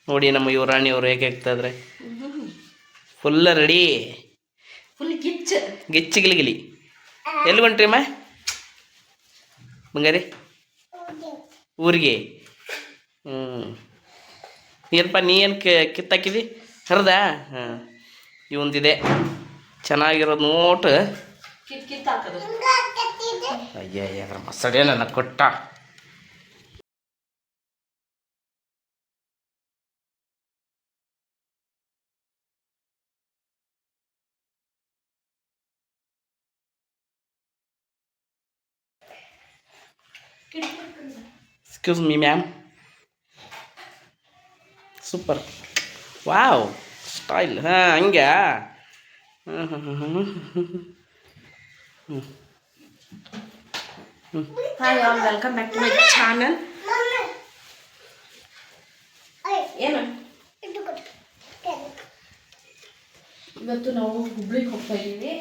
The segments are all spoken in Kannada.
ನೋಡಿ ನಮ್ಮ ಯುವರಾಣಿ ಅವರು ಹೇಗೆ ಆಗ್ತಾಯಿದ್ರೆ ಫುಲ್ಲ ರೆಡಿ, ಫುಲ್ ಗಿಚ್ಚು ಗಿಚ್ಚಿ ಗಿಲಿಗಿಲಿ. ಎಲ್ಲಿ ಹೊಂಟ್ರಿ ಅಮ್ಮ ಬಂಗಾರಿ? ಊರಿಗೆ. ಏನಪ್ಪ ನೀ ಏನು ಕಿತ್ತಾಕಿದಿ ಹರಿದಾ? ಹಾಂ, ಇವಂದಿದೆ ಚೆನ್ನಾಗಿರೋದು ನೋಟು. ಕಿತ್ತಾಕದು. ಅಯ್ಯ ಮಸಡೆ ನನ್ನ ಕೊಟ್ಟ. Excuse me ma'am. Super, wow style. ಹಾಂ ಹಂಗೆ. Hi all, welcome back to my channel. ಏನು ಇವತ್ತು ನಾವು ಹುಬ್ಳಿಗೆ ಹೋಗ್ತಾ ಇದ್ದೀವಿ.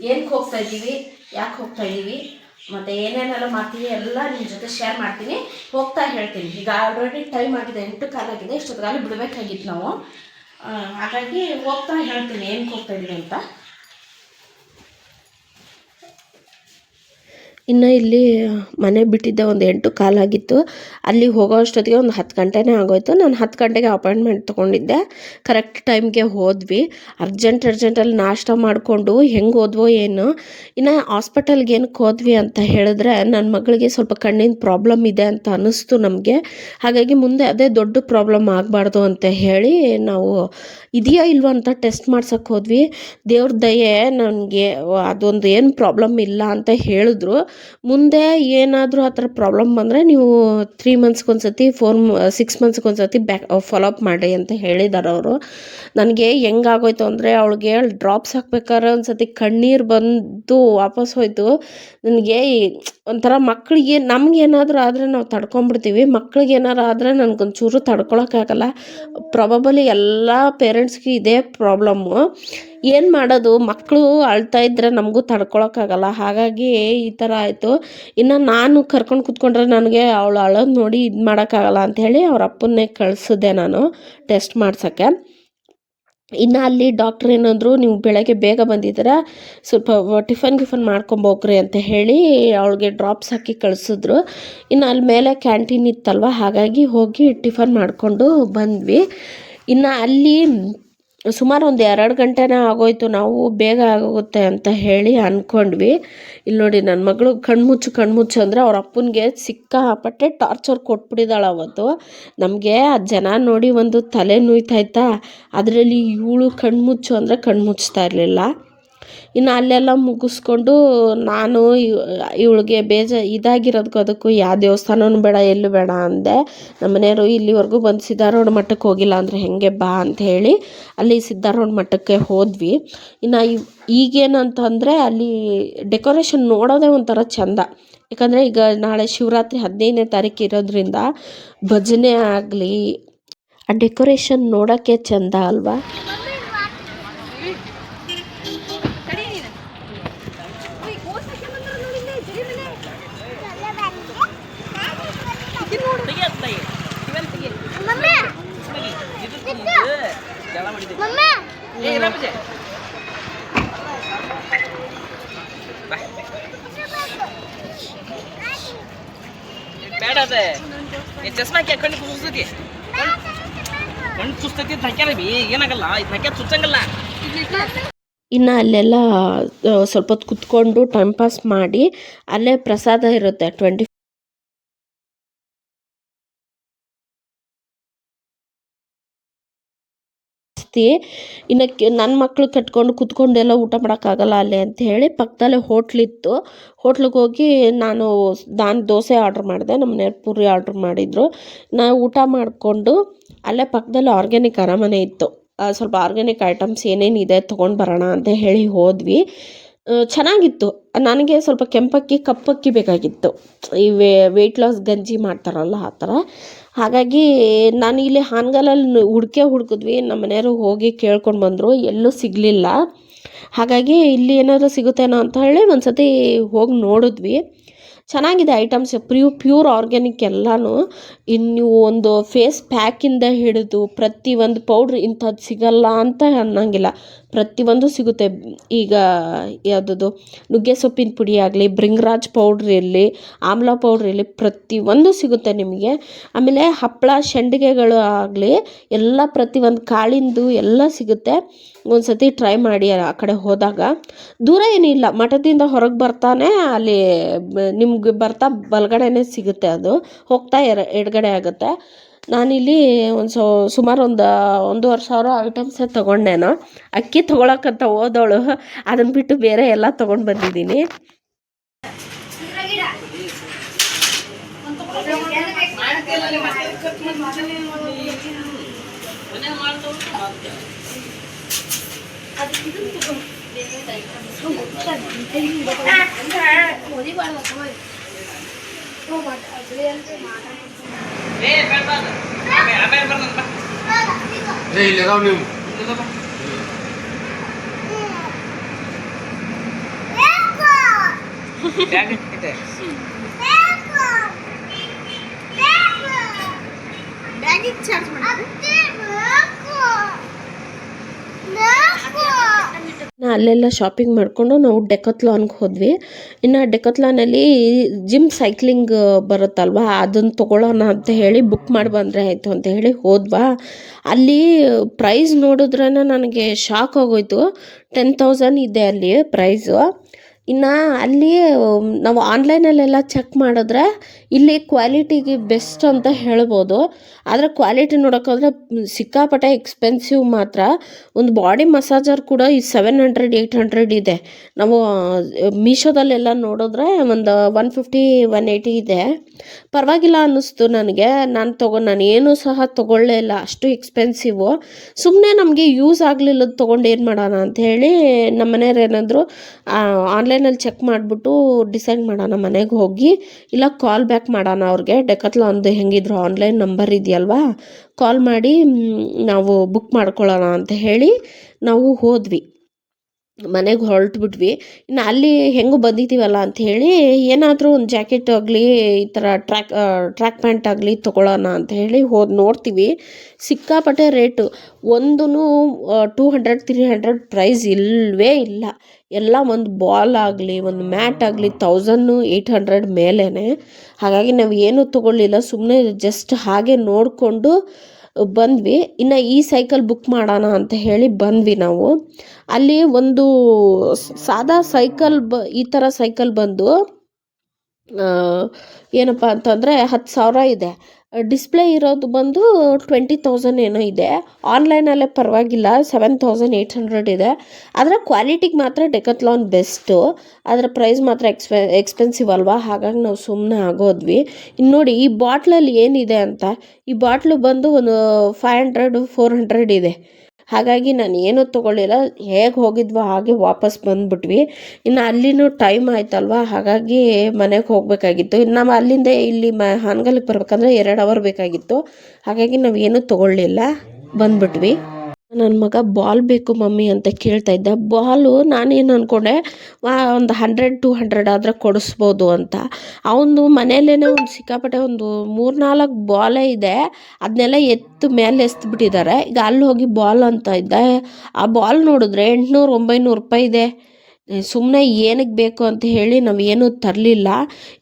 ಏನಕ್ಕೆ ಹೋಗ್ತಾ ಇದ್ದೀವಿ, ಯಾಕೆ ಹೋಗ್ತಾ ಇದ್ದೀವಿ, ಮತ್ತು ಏನೇನೆಲ್ಲ ಮಾಡ್ತೀವಿ ಎಲ್ಲ ನಿಮ್ಮ ಜೊತೆ ಶೇರ್ ಮಾಡ್ತೀನಿ. ಹೋಗ್ತಾ ಹೇಳ್ತೀನಿ. ಈಗ ಆಲ್ರೆಡಿ ಟೈಮ್ ಆಗಿದೆ, 8:15 ಆಗಿದೆ. ಇಷ್ಟೊತ್ತಿಗಾಲಿ ಬಿಡಬೇಕಾಗಿತ್ತು ನಾವು. ಹಾಗಾಗಿ ಹೋಗ್ತಾ ಹೇಳ್ತೀನಿ ಏನಕ್ಕೆ ಹೋಗ್ತಾ ಇದ್ದೀವಿ ಅಂತ. ಇನ್ನು ಇಲ್ಲಿ ಮನೆ ಬಿಟ್ಟಿದ್ದೆ ಒಂದು 8:15 ಆಗಿತ್ತು. ಅಲ್ಲಿಗೆ ಹೋಗೋ ಅಷ್ಟೊತ್ತಿಗೆ ಒಂದು 10 ಗಂಟೆನೇ ಆಗೋಯ್ತು. ನಾನು 10 ಗಂಟೆಗೆ ಅಪಾಯಿಂಟ್ಮೆಂಟ್ ತೊಗೊಂಡಿದ್ದೆ. ಕರೆಕ್ಟ್ ಟೈಮ್ಗೆ ಹೋದ್ವಿ. ಅರ್ಜೆಂಟಲ್ಲಿ ನಾಷ್ಟ ಮಾಡಿಕೊಂಡು ಹೆಂಗೆ ಹೋದ್ವೋ ಏನು. ಇನ್ನು ಹಾಸ್ಪಿಟಲ್ಗೆ ಏನಕ್ಕೆ ಹೋದ್ವಿ ಅಂತ ಹೇಳಿದ್ರೆ, ನನ್ನ ಮಗಳಿಗೆ ಸ್ವಲ್ಪ ಕಣ್ಣಿನ ಪ್ರಾಬ್ಲಮ್ ಇದೆ ಅಂತ ಅನ್ನಿಸ್ತು ನಮಗೆ. ಹಾಗಾಗಿ ಮುಂದೆ ಅದೇ ದೊಡ್ಡ ಪ್ರಾಬ್ಲಮ್ ಆಗಬಾರ್ದು ಅಂತ ಹೇಳಿ ನಾವು ಇದೆಯಾ ಇಲ್ವಾ ಅಂತ ಟೆಸ್ಟ್ ಮಾಡ್ಸೋಕ್ಕೆ ಹೋದ್ವಿ. ದೇವ್ರ ದಯೆ ನನಗೆ ಅದೊಂದು ಏನು ಪ್ರಾಬ್ಲಮ್ ಇಲ್ಲ ಅಂತ ಹೇಳಿದ್ರು. ಮುಂದೆ ಏನಾದರೂ ಆ ಥರ ಪ್ರಾಬ್ಲಮ್ ಬಂದರೆ ನೀವು 3 ಮಂತ್ಸ್ಗೊಂದ್ಸತಿ 6 ಮಂತ್ಸ್ಗೊಂದ್ಸತಿ ಫಾಲೋ ಅಪ್ ಮಾಡಿ ಅಂತ ಹೇಳಿದ್ದಾರೆ ಅವರು. ನನಗೆ ಹೆಂಗಾಗೋಯ್ತು ಅಂದರೆ, ಅವಳಿಗೆ ಡ್ರಾಪ್ಸ್ ಹಾಕ್ಬೇಕಾದ್ರೆ ಒಂದು ಸತಿ ಕಣ್ಣೀರು ಬಂದು ವಾಪಸ್ ಹೋಯ್ತು. ನನಗೆ ಒಂಥರ ಮಕ್ಕಳಿಗೆ ನಮಗೇನಾದರೂ ಆದರೆ ನಾವು ತಡ್ಕೊಂಬಿಡ್ತೀವಿ, ಮಕ್ಳಿಗೆ ಏನಾರು ಆದರೆ ನನಗೊಂಚೂರು ತಡ್ಕೊಳಕ್ಕಾಗಲ್ಲ. ಪ್ರಾಬಬಲಿ ಎಲ್ಲ ಪೇರೆಂಟ್ಸ್ಗೆ ಇದೇ ಪ್ರಾಬ್ಲಮ್ಮು. ಏನು ಮಾಡೋದು, ಮಕ್ಕಳು ಅಳ್ತಾ ಇದ್ದರೆ ನಮಗೂ ತಡ್ಕೊಳಕ್ಕಾಗಲ್ಲ. ಹಾಗಾಗಿ ಈ ಥರ ಆಯಿತು. ಇನ್ನು ನಾನು ಕರ್ಕೊಂಡು ಕೂತ್ಕೊಂಡ್ರೆ ನನಗೆ ಅವಳು ಅಳೋದು ನೋಡಿ ಇದು ಮಾಡೋಕ್ಕಾಗಲ್ಲ ಅಂಥೇಳಿ ಅವ್ರ ಅಪ್ಪನ್ನೇ ಕಳಿಸಿದೆ ನಾನು ಟೆಸ್ಟ್ ಮಾಡ್ಸೋಕ್ಕೆ. ಇನ್ನು ಅಲ್ಲಿ ಡಾಕ್ಟ್ರ್ ಏನಂದರು, ನೀವು ಬೆಳಗ್ಗೆ ಬೇಗ ಬಂದಿದ್ದೀರ, ಸ್ವಲ್ಪ ಟಿಫನ್ ಮಾಡ್ಕೊಂಬೋಗ್ರಿ ಅಂತ ಹೇಳಿ ಅವಳಿಗೆ ಡ್ರಾಪ್ಸ್ ಹಾಕಿ ಕಳಿಸಿದ್ರು. ಇನ್ನು ಅಲ್ಲಿ ಮೇಲೆ ಕ್ಯಾಂಟೀನ್ ಇತ್ತಲ್ವ, ಹಾಗಾಗಿ ಹೋಗಿ ಟಿಫನ್ ಮಾಡಿಕೊಂಡು ಬಂದ್ವಿ. ಇನ್ನು ಅಲ್ಲಿ ಸುಮಾರು ಒಂದು 2 ಗಂಟೆನೇ ಆಗೋಯ್ತು. ನಾವು ಬೇಗ ಆಗೋಗುತ್ತೆ ಅಂತ ಹೇಳಿ ಅಂದ್ಕೊಂಡ್ವಿ. ಇಲ್ಲಿ ನೋಡಿ ನನ್ನ ಮಗಳು ಕಣ್ಮುಚ್ಚು ಅಂದರೆ ಅವ್ರ ಅಪ್ಪನಿಗೆ ಸಿಕ್ಕಾಪಟ್ಟೆ ಟಾರ್ಚರ್ ಕೊಟ್ಬಿಟ್ಟಿದ್ದಾಳೆ ಅವತ್ತು. ನಮಗೆ ಆ ಜನ ನೋಡಿ ಒಂದು ತಲೆ ನೋಯ್ತಾಯ್ತಾ, ಅದರಲ್ಲಿ ಇವಳು ಕಣ್ಮುಚ್ಚು ಅಂದರೆ ಕಣ್ಮುಚ್ತಾ ಇರಲಿಲ್ಲ. ಇನ್ನು ಅಲ್ಲೆಲ್ಲ ಮುಗಿಸ್ಕೊಂಡು ನಾನು ಇವಳಿಗೆ ಇದಾಗಿರೋದಕ್ಕೂ ಅದಕ್ಕೂ ಯಾವ ದೇವಸ್ಥಾನವೂ ಬೇಡ, ಎಲ್ಲೂ ಬೇಡ ಅಂದೆ. ನಮ್ಮ ಮನೆಯವರು ಇಲ್ಲಿವರೆಗೂ ಬಂದು ಸಿದ್ಧಾರೂಢ ಮಠಕ್ಕೆ ಹೋಗಿಲ್ಲ ಅಂದರೆ ಹೆಂಗೆ ಬಾ ಅಂತ ಹೇಳಿ ಅಲ್ಲಿ ಸಿದ್ಧಾರೂಢ ಮಠಕ್ಕೆ ಹೋದ್ವಿ. ಇನ್ನು ಈಗೇನಂತಂದರೆ ಅಲ್ಲಿ ಡೆಕೋರೇಷನ್ ನೋಡೋದೇ ಒಂಥರ ಚೆಂದ. ಯಾಕಂದರೆ ಈಗ ನಾಳೆ ಶಿವರಾತ್ರಿ 15ನೇ ತಾರೀಕು ಇರೋದ್ರಿಂದ ಭಜನೆ ಆಗಲಿ, ಆ ಡೆಕೋರೇಷನ್ ನೋಡೋಕ್ಕೆ ಚೆಂದ ಅಲ್ವಾ. ಬೇಡ ಅದೇ ಚಸ್ಮಾ ಕಣ್ಣು ಕುಸ್ತೈತಿ, ಕಣ್ಣು ಸುಸ್ತೈತಿ ಏನಾಗಲ್ಲ, ಇದು ಸುತ್ತಂಗಲ್ಲ. ಇನ್ನು ಅಲ್ಲೆಲ್ಲ ಸ್ವಲ್ಪ ಹೊತ್ತು ಕುತ್ಕೊಂಡು ಟೈಮ್ ಪಾಸ್ ಮಾಡಿ, ಅಲ್ಲೇ ಪ್ರಸಾದ ಇರುತ್ತೆ 20. ಇನ್ನು ನನ್ನ ಮಕ್ಕಳು ಕಟ್ಕೊಂಡು ಕುತ್ಕೊಂಡೆಲ್ಲ ಊಟ ಮಾಡೋಕ್ಕಾಗಲ್ಲ ಅಲ್ಲೇ ಅಂತ ಹೇಳಿ ಪಕ್ಕದಲ್ಲೇ ಹೋಟ್ಲಿತ್ತು. ಹೋಟ್ಲಿಗೆ ಹೋಗಿ ನಾನು ದೋಸೆ ಆರ್ಡ್ರ್ ಮಾಡಿದೆ, ನಮ್ಮ ಮನೆಯವ್ರು ಪೂರಿ ಆರ್ಡ್ರ್ ಮಾಡಿದರು. ನಾವು ಊಟ ಮಾಡಿಕೊಂಡು ಅಲ್ಲೇ ಪಕ್ಕದಲ್ಲಿ ಆರ್ಗ್ಯಾನಿಕ್ ಅರಮನೆ ಇತ್ತು, ಸ್ವಲ್ಪ ಆರ್ಗ್ಯಾನಿಕ್ ಐಟಮ್ಸ್ ಏನೇನಿದೆ ತೊಗೊಂಡು ಬರೋಣ ಅಂತ ಹೇಳಿ ಹೋದ್ವಿ. ಚೆನ್ನಾಗಿತ್ತು. ನನಗೆ ಸ್ವಲ್ಪ ಕೆಂಪಕ್ಕಿ ಕಪ್ಪಕ್ಕಿ ಬೇಕಾಗಿತ್ತು, ಈ ವೆಯ್ಟ್ ಲಾಸ್ ಗಂಜಿ ಮಾಡ್ತಾರಲ್ಲ ಆ ಥರ. ಹಾಗಾಗಿ ನಾನು ಇಲ್ಲಿ ಹಾನಗಲಲ್ಲಿ ಹುಡುಕಿದ್ವಿ. ನಮ್ಮ ಮನೆಯವರು ಹೋಗಿ ಕೇಳ್ಕೊಂಡು ಬಂದರು, ಎಲ್ಲೂ ಸಿಗಲಿಲ್ಲ. ಹಾಗಾಗಿ ಇಲ್ಲಿ ಏನಾದರೂ ಸಿಗುತ್ತೇನೋ ಅಂತ ಹೇಳಿ ಒಂದು ಸತಿ ಹೋಗಿ ನೋಡಿದ್ವಿ. ಚೆನ್ನಾಗಿದೆ ಐಟಮ್ಸ್, ಪ್ಯೂರ್ ಆರ್ಗ್ಯಾನಿಕ್ ಎಲ್ಲನೂ. ಇನ್ನು ನೀವು ಒಂದು ಫೇಸ್ ಪ್ಯಾಕಿಂದ ಹಿಡಿದು ಪ್ರತಿಯೊಂದು ಪೌಡ್ರ್ ಇಂಥದ್ದು ಸಿಗಲ್ಲ ಅಂತ ಅನ್ನೋಂಗಿಲ್ಲ, ಪ್ರತಿಯೊಂದು ಸಿಗುತ್ತೆ. ಈಗ ಯಾವುದದು ನುಗ್ಗೆ ಸೊಪ್ಪಿನ ಪುಡಿ ಆಗಲಿ, ಭೃಂಗರಾಜ್ ಪೌಡ್ರ್ ಇರಲಿ, ಆಮ್ಲ ಪೌಡ್ರ್ ಇರಲಿ, ಪ್ರತಿಯೊಂದು ಸಿಗುತ್ತೆ ನಿಮಗೆ. ಆಮೇಲೆ ಹಪ್ಪಳ ಸಂಡಿಗೆಗಳು ಆಗಲಿ ಎಲ್ಲ ಪ್ರತಿಯೊಂದು ಕಾಳಿಂದು ಎಲ್ಲ ಸಿಗುತ್ತೆ. ಒಂದು ಸತಿ ಟ್ರೈ ಮಾಡಿ ಆ ಕಡೆ ಹೋದಾಗ. ದೂರ ಏನಿಲ್ಲ, ಮಠದಿಂದ ಹೊರಗೆ ಬರ್ತಾನೆ ಅಲ್ಲಿ ನಿಮ್ಗೆ ಬರ್ತಾ ಬಲಗಡೆನೇ ಸಿಗುತ್ತೆ, ಅದು ಹೋಗ್ತಾ ಎಡಗಡೆ ಆಗುತ್ತೆ. ನಾನಿಲ್ಲಿ ಸುಮಾರು ಒಂದು 1,500 ಐಟಮ್ಸೇ ತೊಗೊಂಡೇನೋ. ಅಕ್ಕಿ ತೊಗೊಳಕ್ಕಂತ ಹೋದವಳು ಅದನ್ನು ಬಿಟ್ಟು ಬೇರೆ ಎಲ್ಲ ತೊಗೊಂಡು ಬಂದಿದ್ದೀನಿ. ಅಲ್ಲೆಲ್ಲ ಶಾಪಿಂಗ್ ಮಾಡಿಕೊಂಡು ನಾವು ಡೆಕತ್ಲಾನ್ಗೆ ಹೋದ್ವಿ. ಇನ್ನು ಡೆಕತ್ಲಾನಲ್ಲಿ ಜಿಮ್ ಸೈಕ್ಲಿಂಗ್ ಬರುತ್ತಲ್ವ, ಅದನ್ನು ತೊಗೊಳ್ಳೋಣ ಅಂತ ಹೇಳಿ ಬುಕ್ ಮಾಡಿ ಬಂದರೆ ಆಯಿತು ಅಂತ ಹೇಳಿ ಹೋದ್ವಾ. ಅಲ್ಲಿ ಪ್ರೈಸ್ ನೋಡಿದ್ರೇ ನನಗೆ ಶಾಕ್ ಆಗೋಯ್ತು. 10,000 ಇದೆ ಅಲ್ಲಿ ಪ್ರೈಸು. ಇನ್ನು ಅಲ್ಲಿ ನಾವು ಆನ್ಲೈನಲ್ಲೆಲ್ಲ ಚೆಕ್ ಮಾಡಿದ್ರೆ ಇಲ್ಲಿ ಕ್ವಾಲಿಟಿಗೆ ಬೆಸ್ಟ್ ಅಂತ ಹೇಳ್ಬೋದು. ಆದರೆ ಕ್ವಾಲಿಟಿ ನೋಡೋಕ್ಕೋದ್ರೆ ಸಿಕ್ಕಾಪಟ್ಟೆ ಎಕ್ಸ್ಪೆನ್ಸಿವ್ ಮಾತ್ರ. ಒಂದು ಬಾಡಿ ಮಸಾಜರ್ ಕೂಡ ಈ 700-800 ಇದೆ. ನಾವು ಮೀಶೋದಲ್ಲೆಲ್ಲ ನೋಡಿದ್ರೆ ಒಂದು 150-180 ಇದೆ. ಪರವಾಗಿಲ್ಲ ಅನ್ನಿಸ್ತು ನನಗೆ. ನಾನು ಏನೂ ಸಹ ತೊಗೊಳ್ಳೇ ಇಲ್ಲ, ಅಷ್ಟು ಎಕ್ಸ್ಪೆನ್ಸಿವು. ಸುಮ್ಮನೆ ನಮಗೆ ಯೂಸ್ ಆಗಲಿಲ್ಲದ ತೊಗೊಂಡು ಏನು ಮಾಡೋಣ ಅಂಥೇಳಿ ನಮ್ಮ ಮನೆಯವ್ರು ಏನಂದರು, ಆನ್ಲೈನಲ್ಲಿ ಚೆಕ್ ಮಾಡಿಬಿಟ್ಟು ಡಿಸೈಡ್ ಮಾಡೋಣ ಮನೆಗೆ ಹೋಗಿ, ಇಲ್ಲ ಕಾಲ್ ಬ್ಯಾಕ್ ಮಾಡೋಣ ಅವ್ರಿಗೆ. ಡೆಕತ್ಲಾನ್ದು ಹೆಂಗಿದ್ರು ಆನ್ಲೈನ್ ನಂಬರ್ ಇದೆಯಲ್ವಾ, ಕಾಲ್ ಮಾಡಿ ನಾವು ಬುಕ್ ಮಾಡ್ಕೊಳ್ಳೋಣ ಅಂತ ಹೇಳಿ ನಾವು ಹೋದ್ವಿ, ಮನೆಗೆ ಹೊರಟ್ಬಿಟ್ವಿ. ಇನ್ನು ಅಲ್ಲಿ ಹೆಂಗೂ ಬಂದಿದ್ದೀವಲ್ಲ ಅಂಥೇಳಿ ಏನಾದರೂ ಒಂದು ಜಾಕೆಟ್ ಆಗಲಿ, ಈ ಥರ ಟ್ರ್ಯಾಕ್ ಪ್ಯಾಂಟ್ ಆಗಲಿ ತೊಗೊಳ್ಳೋಣ ಅಂತ ಹೇಳಿ ನೋಡ್ತೀವಿ. ಸಿಕ್ಕಾಪಟ್ಟೆ ರೇಟು, ಒಂದೂ 200-300 ಪ್ರೈಸ್ ಇಲ್ಲವೇ ಇಲ್ಲ. ಎಲ್ಲ ಒಂದು ಬಾಲ್ ಆಗಲಿ, ಒಂದು ಮ್ಯಾಟ್ ಆಗಲಿ 1,800 ಮೇಲೇ. ಹಾಗಾಗಿ ನಾವು ಏನೂ ತೊಗೊಳ್ಳಿಲ್ಲ, ಸುಮ್ಮನೆ ಜಸ್ಟ್ ಹಾಗೆ ನೋಡಿಕೊಂಡು ಬಂದ್ವಿ. ಇನ್ನು ಈ ಸೈಕಲ್ ಬುಕ್ ಮಾಡೋಣ ಅಂತ ಹೇಳಿ ಬಂದ್ವಿ ನಾವು. ಅಲ್ಲಿ ಒಂದು ಸಾದಾ ಸೈಕಲ್ ಈ ಥರ ಸೈಕಲ್ ಬಂದು ಏನಪ್ಪ ಅಂತಂದರೆ 10,000 ಇದೆ. ಡಿಸ್ಪ್ಲೇ ಇರೋದು ಬಂದು 20,000 ಏನೋ ಇದೆ. ಆನ್ಲೈನಲ್ಲೇ ಪರವಾಗಿಲ್ಲ 7,800 ಇದೆ. ಆದರೆ ಕ್ವಾಲಿಟಿಗೆ ಮಾತ್ರ ಡೆಕತ್ಲಾನ್ ಬೆಸ್ಟು. ಅದರ ಪ್ರೈಸ್ ಮಾತ್ರ ಎಕ್ಸ್ಪೆನ್ಸಿವ್ ಅಲ್ವಾ, ಹಾಗಾಗಿ ನಾವು ಸುಮ್ಮನೆ ಆಗೋದ್ವಿ. ಇನ್ನು ನೋಡಿ ಈ ಬಾಟ್ಲಲ್ಲಿ ಏನಿದೆ ಅಂತ, ಈ ಬಾಟ್ಲು ಬಂದು ಒಂದು 500-400 ಇದೆ. ಹಾಗಾಗಿ ನಾನು ಏನೂ ತೊಗೊಳ್ಳಿಲ್ಲ, ಹೇಗೆ ಹೋಗಿದ್ವೋ ಹಾಗೆ ವಾಪಸ್ ಬಂದುಬಿಟ್ವಿ. ಇನ್ನು ಅಲ್ಲಿನೂ ಟೈಮ್ ಆಯ್ತಲ್ವ, ಹಾಗಾಗಿ ಮನೆಗೆ ಹೋಗಬೇಕಾಗಿತ್ತು. ಇನ್ನು ನಾವು ಅಲ್ಲಿಂದ ಇಲ್ಲಿ ಹಾನಗಲ್ಗೆ ಬರ್ಬೇಕಂದ್ರೆ 2 ಅವರ್ ಬೇಕಾಗಿತ್ತು. ಹಾಗಾಗಿ ನಾವು ಏನೂ ತೊಗೊಳ್ಳಿಲ್ಲ, ಬಂದುಬಿಟ್ವಿ. ನನ್ನ ಮಗ ಬಾಲ್ ಬೇಕು ಮಮ್ಮಿ ಅಂತ ಕೇಳ್ತಾ ಇದ್ದ. ಬಾಲು ನಾನೇನು ಅಂದ್ಕೊಂಡೆ, ಒಂದು 100-200 ಆದರೆ ಕೊಡಿಸ್ಬೋದು ಅಂತ. ಅವನು ಮನೆಯಲ್ಲೇ ಒಂದು ಸಿಕ್ಕಾಪಟ್ಟೆ ಒಂದು 3-4 ಬಾಲೇ ಇದೆ, ಅದನ್ನೆಲ್ಲ ಮೇಲೆ ಎಸ್ಬಿಟ್ಟಿದ್ದಾರೆ. ಈಗ ಅಲ್ಲಿ ಹೋಗಿ ಬಾಲ್ ಅಂತ ಇದ್ದ. ಆ ಬಾಲ್ ನೋಡಿದ್ರೆ 800-900 ರೂಪಾಯಿ ಇದೆ. ಸುಮ್ಮನೆ ಏನಕ್ಕೆ ಬೇಕು ಅಂತ ಹೇಳಿ ನಾವು ಏನೂ ತರಲಿಲ್ಲ.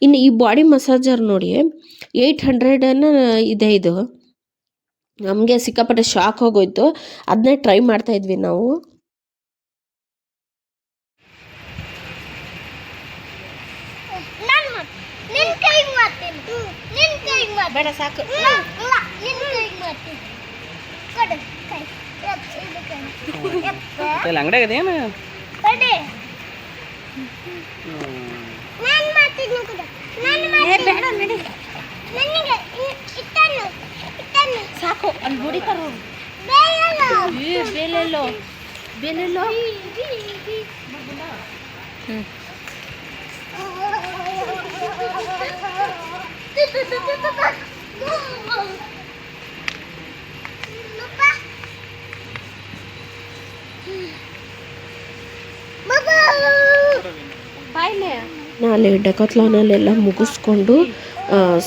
ಇನ್ನು ಈ ಬಾಡಿ ಮಸಾಜರ್ ನೋಡಿ 800 ಇದೆ. ಇದು ನಮಗೆ ಸಿಕ್ಕಾಪಟ್ಟೆ ಶಾಕ್ ಹೋಗೋಯ್ತು. ಅದನ್ನೇ ಟ್ರೈ ಮಾಡ್ತಾಯಿದ್ವಿ ನಾವು. ಬೇಡ ಸಾಕು. ಅಂಗಡಿಯಾಗದೇನು ಸಾಕು. ಅಲ್ಲಿ ಹೊಡಿತಾರ ಬೇಲೆಲ್ಲೋ ಬಾಯ್ಲೆ ಅಲ್ಲಿ ಡೆಕೋತ್ಲಾನಲ್ಲೆಲ್ಲ ಮುಗಿಸ್ಕೊಂಡು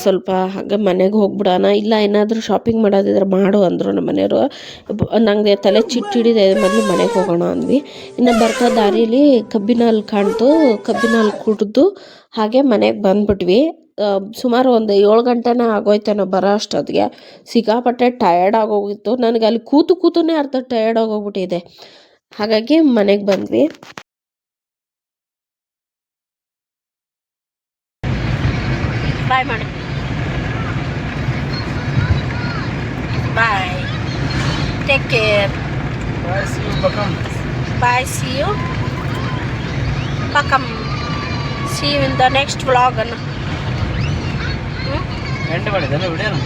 ಸ್ವಲ್ಪ ಹಾಗೆ ಮನೆಗೆ ಹೋಗ್ಬಿಡೋಣ, ಇಲ್ಲ ಏನಾದರೂ ಶಾಪಿಂಗ್ ಮಾಡೋದಿದ್ರೆ ಮಾಡು ಅಂದರು ನಮ್ಮ ಮನೆಯವರು. ನನಗೆ ತಲೆ ಚಿಟ್ಟು ಹಿಡಿದೆ, ಮೊದಲು ಮನೆಗೆ ಹೋಗೋಣ ಅಂದ್ವಿ. ಇನ್ನು ಬರ್ತಾ ದಾರಿಯಲ್ಲಿ ಕಬ್ಬಿನ ಹಾಲು ಕಾಣ್ತು, ಕಬ್ಬಿನ ಹಾಲು ಕುಡಿದು ಹಾಗೆ ಮನೆಗೆ ಬಂದುಬಿಟ್ವಿ. ಸುಮಾರು ಒಂದು 7 ಗಂಟೆನೇ ಆಗೋಯ್ತು ನಾವು ಬರೋ ಅಷ್ಟೊತ್ತಿಗೆ. ಸಿಕ್ಕಾಪಟ್ಟೆ ಟಯರ್ಡ್ ಆಗೋಗಿತ್ತು ನನಗೆ, ಅಲ್ಲಿ ಕೂತೇ ಅರ್ಧ ಟಯರ್ಡ್ ಆಗೋಗ್ಬಿಟ್ಟಿದೆ. ಹಾಗಾಗಿ ಮನೆಗೆ ಬಂದ್ವಿ. ಬಾಯ್ ಮಾಡಿ, bye, take care, bye, see you ಪಕಮ್, see you in the next vlog ಅನ್ನು. ಎಂಟು ಮಾಡಿದೆ ವಿಡಿಯೋನ.